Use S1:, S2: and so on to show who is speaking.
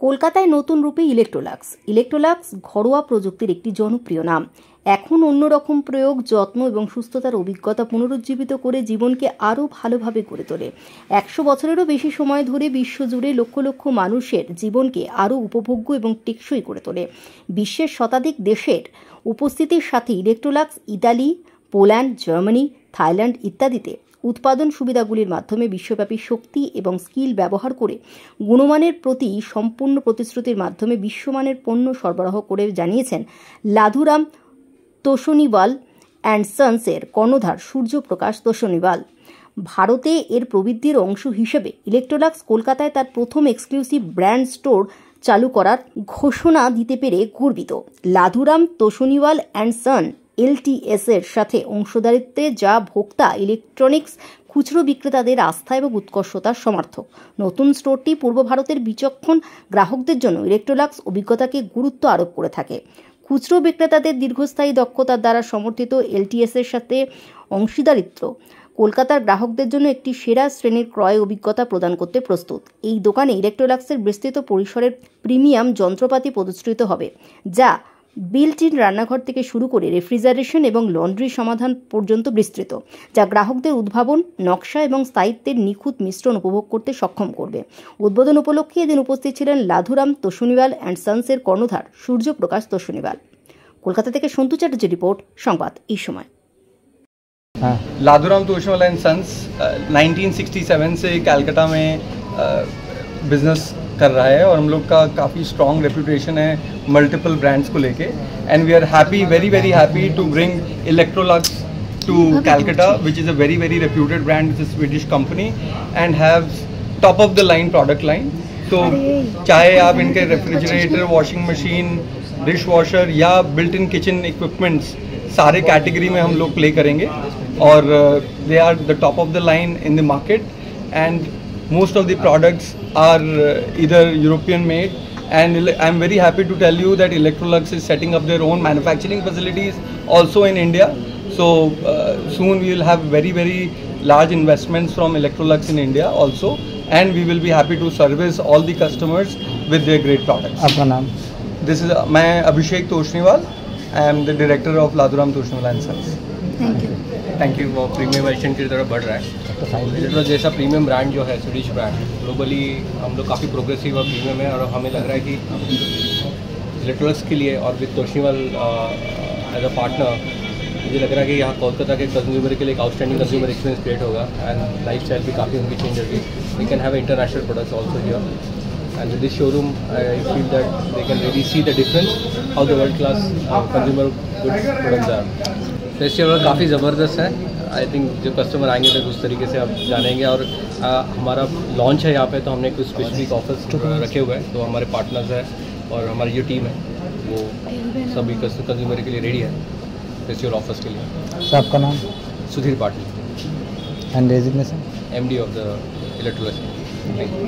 S1: কলকাতায় নতুন রূপে ইলেকট্রোলাক্স। ইলেকট্রোলাক্স ঘরোয়া প্রযুক্তির একটি জনপ্রিয় নাম। এখন অন্যরকম প্রয়োগ, যত্ন এবং সুস্থতার অভিজ্ঞতা পুনরুজ্জীবিত করে জীবনকে আরও ভালোভাবে গড়ে তোলে। 100 বছরেরও বেশি সময় ধরে বিশ্বজুড়ে লক্ষ লক্ষ মানুষের জীবনকে আরও উপভোগ্য এবং টেকসই করে তোলে। বিশ্বের শতাধিক দেশের উপস্থিতির সাথে ইলেকট্রোলাক্স ইতালি, পোল্যান্ড, জার্মানি, থাইল্যান্ড ইত্যাদিতে উৎপাদন সুবিধাগুলির মাধ্যমে বিশ্বব্যাপী শক্তি এবং স্কিল ব্যবহার করে গুণমানের প্রতি সম্পূর্ণ প্রতিশ্রুতির মাধ্যমে বিশ্বমানের পণ্য সরবরাহ করে জানিয়েছেন লাধুরাম তোষনিওয়াল অ্যান্ড সন্সের কর্ণধার সূর্যপ্রকাশ তোষনিওয়াল। ভারতে এর প্রবৃদ্ধির অংশ হিসেবে ইলেকট্রোলাক্স কলকাতায় তার প্রথম এক্সক্লুসিভ ব্র্যান্ড স্টোর চালু করার ঘোষণা দিতে পেরে গর্বিত। লাধুরাম তোষনিওয়াল অ্যান্ড সন LTS এর সাথে অংশীদারিত্বে যা ভোক্তা ইলেকট্রনিক্স খুচরো বিক্রেতাদের আস্থা এবং উৎকর্ষতার সমর্থক। নতুন স্টোরটি পূর্ব ভারতের বিচক্ষণ গ্রাহকদের জন্য ইলেকট্রোলাক্স অভিজ্ঞতাকে গুরুত্ব আরোপ করে থাকে। খুচরো বিক্রেতাদের দীর্ঘস্থায়ী দক্ষতার দ্বারা সমর্থিত LTS এর সাথে অংশীদারিত্ব কলকাতার গ্রাহকদের জন্য একটি সেরা শ্রেণীর ক্রয় অভিজ্ঞতা প্রদান করতে প্রস্তুত। এই দোকানে ইলেকট্রোলাক্সের বিস্তৃত পরিসরের প্রিমিয়াম যন্ত্রপাতি প্রদর্শিত হবে, যা বিল্ট ইন রান্নাঘর থেকে শুরু করে রেফ্রিজারেশন এবং লন্ড্রি সমাধান পর্যন্ত বিস্তৃত, যা গ্রাহকদের উদ্ভাবন, নকশা এবং স্থায়িত্বের নিখুঁত মিশ্রণ উপভোগ করতে সক্ষম করবে। উদ্বোধন উপলক্ষে এদিন উপস্থিত ছিলেন লাধুরাম তোষনিওয়াল অ্যান্ড সন্সের কর্ণধার সূর্যপ্রকাশ তোষনিওয়াল। কলকাতা থেকে সন্তু চ্যাটার্জি রিপোর্ট, সংবাদ এই সময়।
S2: लाधुराम तोषनिवाल एंड सन्स 1967 से कलकत्ता में बिजनेस कर रहा है और हम लोग का काफ़ी स्ट्रॉन्ग रेपुटेशन है मल्टीपल ब्रांड्स को लेके। And we are happy, very very happy to bring Electrolux to Calcutta, which is a very very reputed brand, it's a Swedish company and have top of the line product line. तो चाहे आप इनके refrigerator, washing machine, dishwasher या built in kitchen equipments, सारे category में हम लोग play करेंगे और they are the top of the line in the market and most of the products are either European made, and I am very happy to tell you that Electrolux is setting up their own manufacturing facilities also in India. So soon we will have very very large investments from Electrolux in India also, and we will be happy to service all the customers with their great products.
S3: आपका नाम?
S2: This is मैं Abhishek Toshniwal, I am the director of Ladhuram Toshniwal and sons.
S4: Thank you. वो premiumisation की तरफ बढ़ रहा है। Electrolux जैसा प्रीमियम ब्रांड जो है, स्वीडिश ब्रांड, ग्लोबली हम लोग काफ़ी प्रोग्रेसिव और प्रीमियम है, और हमें लग रहा है कि इलेक्ट्रोलक्स के लिए और विद तोषनिवाल एज अ पार्टनर मुझे लग रहा है कि यहाँ कोलकाता के कंज्यूमर के लिए एक आउटस्टैंडिंग कंज्यूमर एक्सपीरियंस क्रिएट होगा एंड लाइफ स्टाइल भी काफ़ी उनकी चेंज होगी। We can have international products also here and with this showroom I feel that they can really see the difference how the world class consumer goods products are. Festival काफ़ी ज़बरदस्त है। I think जो customer आएंगे तो उस तरीके से आप जानेंगे, और हमारा लॉन्च है यहाँ पे, तो हमने कुछ स्पेसिफिक ऑफर्स रखे हुए हैं। तो हमारे पार्टनर्स हैं और हमारी जो टीम है वो सभी कंज्यूमर के लिए रेडी है फेस्टिवल ऑफर्स के लिए।
S3: आपका नाम?
S2: Sudhir Patil
S3: and designation?
S2: MD of the Electrolux.
S3: Thank you.